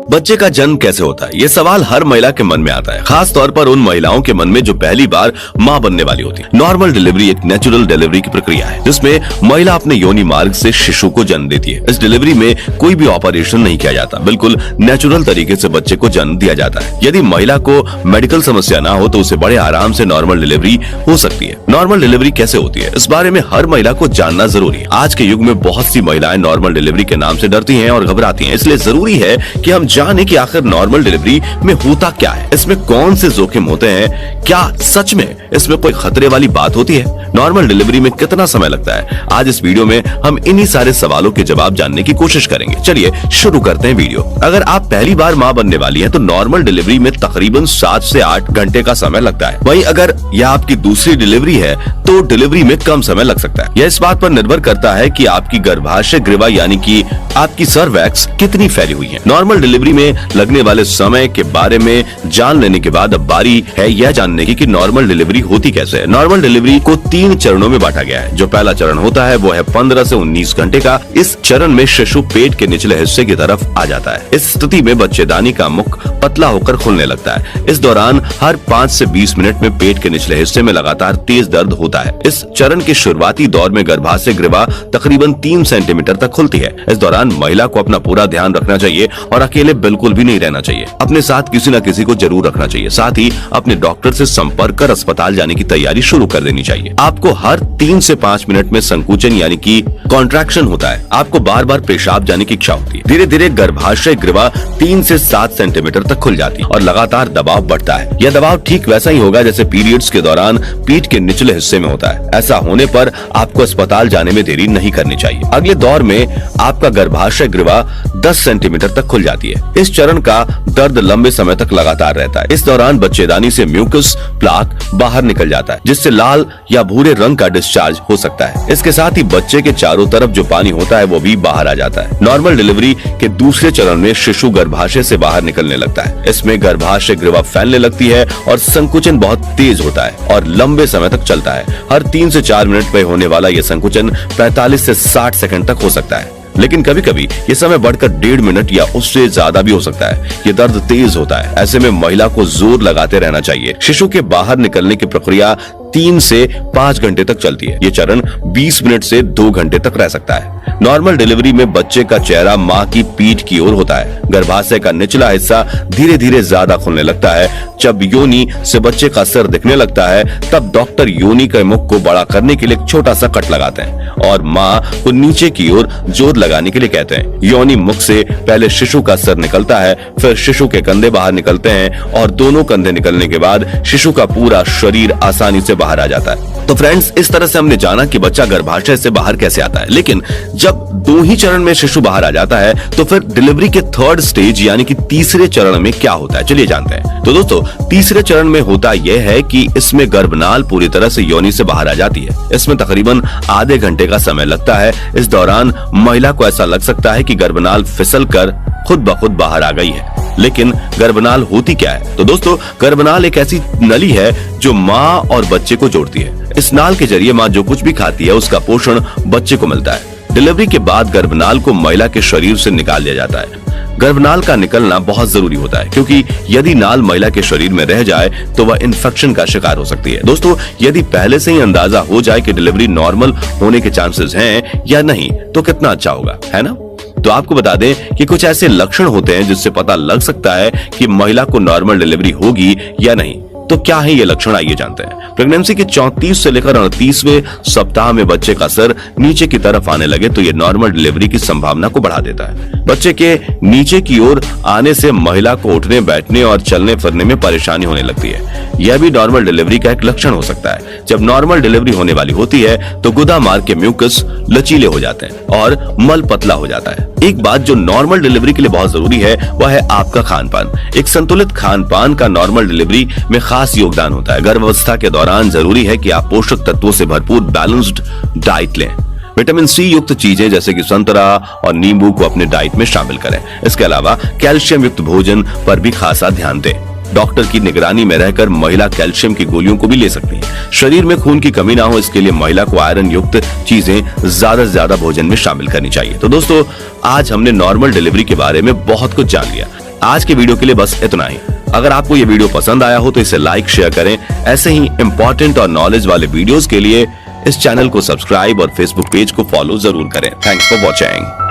बच्चे का जन्म कैसे होता है, ये सवाल हर महिला के मन में आता है, खास तौर पर उन महिलाओं के मन में जो पहली बार मां बनने वाली होती है। नॉर्मल डिलीवरी एक नेचुरल डिलीवरी की प्रक्रिया है जिसमें महिला अपने योनि मार्ग से शिशु को जन्म देती है। इस डिलीवरी में कोई भी ऑपरेशन नहीं किया जाता, बिल्कुल नेचुरल तरीके से बच्चे को जन्म दिया जाता है। यदि महिला को मेडिकल समस्या ना हो तो उसे बड़े आराम से नॉर्मल डिलीवरी हो सकती है। नॉर्मल डिलीवरी कैसे होती है, इस बारे में हर महिला को जानना जरूरी है। आज के युग में बहुत सी महिलाएं नॉर्मल डिलीवरी के नाम से डरती हैं और घबराती हैं, इसलिए जरूरी है कि हम जाने कि आखिर नॉर्मल डिलीवरी में होता क्या है, इसमें कौन से जोखिम होते हैं, क्या सच में इसमें कोई खतरे वाली बात होती है, नॉर्मल डिलीवरी में कितना समय लगता है। आज इस वीडियो में हम इन्हीं सारे सवालों के जवाब जानने की कोशिश करेंगे। चलिए शुरू करते हैं वीडियो। अगर आप पहली बार मां बनने वाली हैं तो नॉर्मल डिलीवरी में तकरीबन 7 से 8 घंटे का समय लगता है। वहीं अगर यह आपकी दूसरी डिलीवरी है तो डिलीवरी में कम समय लग सकता है। यह इस बात पर निर्भर करता है कि आपकी गर्भाशय ग्रीवा यानी कि आपकी सर्वैक्स कितनी फैली हुई है। नॉर्मल डिलीवरी में लगने वाले समय के बारे में जान लेने के बाद अब बारी है यह जानने की कि नॉर्मल डिलीवरी होती कैसे है। नॉर्मल डिलीवरी को 3 चरणों में बांटा गया है। जो पहला चरण होता है वो है 15 से 19 घंटे का। इस चरण में शिशु पेट के निचले हिस्से की तरफ आ जाता है। इस स्थिति में बच्चेदानी का मुख पतला होकर खुलने लगता है। इस दौरान हर 5 से 20 मिनट में पेट के निचले हिस्से में लगातार तेज दर्द होता है। इस चरण के शुरुआती दौर में गर्भाशय ग्रीवा तकरीबन 3 सेंटीमीटर तक खुलती है। इस दौरान महिला को अपना पूरा ध्यान रखना चाहिए और अकेले बिल्कुल भी नहीं रहना चाहिए। अपने साथ किसी न किसी को जरूर रखना चाहिए। साथ ही अपने डॉक्टर से संपर्क कर अस्पताल जाने की तैयारी शुरू कर देनी चाहिए। आपको हर 3 से 5 मिनट में संकुचन यानी कि कॉन्ट्रैक्शन होता है। आपको बार बार पेशाब जाने की इच्छा होती है। धीरे धीरे गर्भाशय ग्रीवा 3 से 7 सेंटीमीटर तक खुल जाती है और लगातार दबाव बढ़ता है। यह दबाव ठीक वैसा ही होगा जैसे पीरियड्स के दौरान पीठ के निचले हिस्से में होता है। ऐसा होने पर आपको अस्पताल जाने में देरी नहीं करनी चाहिए। अगले दौर में आपका गर्भाशय ग्रीवा 10 सेंटीमीटर तक खुल जाती है। इस चरण का दर्द लंबे समय तक लगातार रहता है। इस दौरान बच्चेदानी से म्यूकस प्लाक बाहर निकल जाता है जिससे लाल या भूरे रंग का डिस्चार्ज हो सकता है। इसके साथ ही बच्चे के चारों तरफ जो पानी होता है वो भी बाहर आ जाता है। नॉर्मल डिलीवरी के दूसरे चरण में शिशु गर्भाशय से बाहर निकलने लगता है। इसमें गर्भाशय ग्रीवा फैलने लगती है और संकुचन बहुत तेज होता है और लंबे समय तक चलता है। हर 3 से 4 मिनट में होने वाला यह संकुचन 45 से 60 सेकंड तक हो सकता है, लेकिन कभी कभी ये समय बढ़कर 1.5 मिनट या उससे ज्यादा भी हो सकता है। ये दर्द तेज होता है। ऐसे में महिला को जोर लगाते रहना चाहिए। शिशु के बाहर निकलने की प्रक्रिया 3 से 5 घंटे तक चलती है। ये चरण 20 मिनट से 2 घंटे तक रह सकता है। नॉर्मल डिलीवरी में बच्चे का चेहरा मां की पीठ की ओर होता है। गर्भाशय का निचला हिस्सा धीरे धीरे ज्यादा खुलने लगता है। जब योनि से बच्चे का सिर दिखने लगता है तब डॉक्टर योनि के मुख को बड़ा करने के लिए एक छोटा सा कट लगाते हैं और मां को नीचे की ओर जोर लगाने के लिए कहते हैं। योनि मुख से पहले शिशु का सिर निकलता है, फिर शिशु के कंधे बाहर निकलते हैं और दोनों कंधे निकलने के बाद शिशु का पूरा शरीर आसानी से बाहर आ जाता है। तो फ्रेंड्स, इस तरह से हमने जाना कि बच्चा गर्भाशय से बाहर कैसे आता है। लेकिन जब 2 ही चरण में शिशु बाहर आ जाता है तो फिर डिलीवरी के 3rd स्टेज यानी कि तीसरे चरण में क्या होता है, चलिए जानते हैं। तो दोस्तों, तीसरे चरण में होता यह है कि इसमें गर्भनाल पूरी तरह से योनि से बाहर आ जाती है। इसमें तकरीबन आधे घंटे का समय लगता है। इस दौरान महिला को ऐसा लग सकता है कि गर्भनाल फिसल कर खुद ब खुद बाहर आ गई है। लेकिन गर्भनाल होती क्या है? तो दोस्तों, गर्भनाल एक ऐसी नली है जो माँ और बच्चे को जोड़ती है। इस नाल के जरिए माँ जो कुछ भी खाती है उसका पोषण बच्चे को मिलता है। डिलीवरी के बाद गर्भनाल को महिला के शरीर से निकाल लिया जाता है। गर्भनाल का निकलना बहुत जरूरी होता है क्योंकि यदि नाल महिला के शरीर में रह जाए तो वह इन्फेक्शन का शिकार हो सकती है। दोस्तों, यदि पहले से ही अंदाजा हो जाए कि डिलीवरी नॉर्मल होने के चांसेस हैं या नहीं तो कितना अच्छा होगा, है ना? तो आपको बता दें कि कुछ ऐसे लक्षण होते हैं जिससे पता लग सकता है कि महिला को नॉर्मल डिलीवरी होगी या नहीं। तो क्या है ये लक्षण, आइए जानते हैं। प्रेगनेंसी के 34 से लेकर 38वें सप्ताह में बच्चे का सर नीचे की तरफ आने लगे तो ये नॉर्मल डिलीवरी की संभावना को बढ़ा देता है। बच्चे के नीचे की ओर आने से महिला को उठने बैठने और चलने फिरने में परेशानी होने लगती है। यह भी नॉर्मल डिलीवरी का एक लक्षण हो सकता है। जब नॉर्मल डिलीवरी होने वाली होती है तो गुदा मार्ग के म्यूकस लचीले हो जाते हैं और मल पतला हो जाता है। एक बात जो नॉर्मल डिलीवरी के लिए बहुत जरूरी है वह है आपका खान पान। एक संतुलित खान पान का नॉर्मल डिलीवरी में खास योगदान होता है। गर्भावस्था के दौरान जरूरी है कि आप पोषक तत्वों से भरपूर बैलेंस्ड डाइट लें। विटामिन सी युक्त चीजें जैसे कि संतरा और नींबू को अपने डाइट में शामिल करें। इसके अलावा कैल्शियम युक्त भोजन पर भी खासा ध्यान दें। डॉक्टर की निगरानी में रहकर महिला कैल्शियम की गोलियों को भी ले सकती है। शरीर में खून की कमी ना हो इसके लिए महिला को आयरन युक्त चीजें ज्यादा से ज्यादा भोजन में शामिल करनी चाहिए। तो दोस्तों, आज हमने नॉर्मल डिलीवरी के बारे में बहुत कुछ जान लिया। आज के वीडियो के लिए बस इतना ही। अगर आपको ये वीडियो पसंद आया हो तो इसे लाइक शेयर करें। ऐसे ही इंपॉर्टेंट और नॉलेज वाले वीडियोस के लिए इस चैनल को सब्सक्राइब और फेसबुक पेज को फॉलो जरूर करें। Thanks for watching.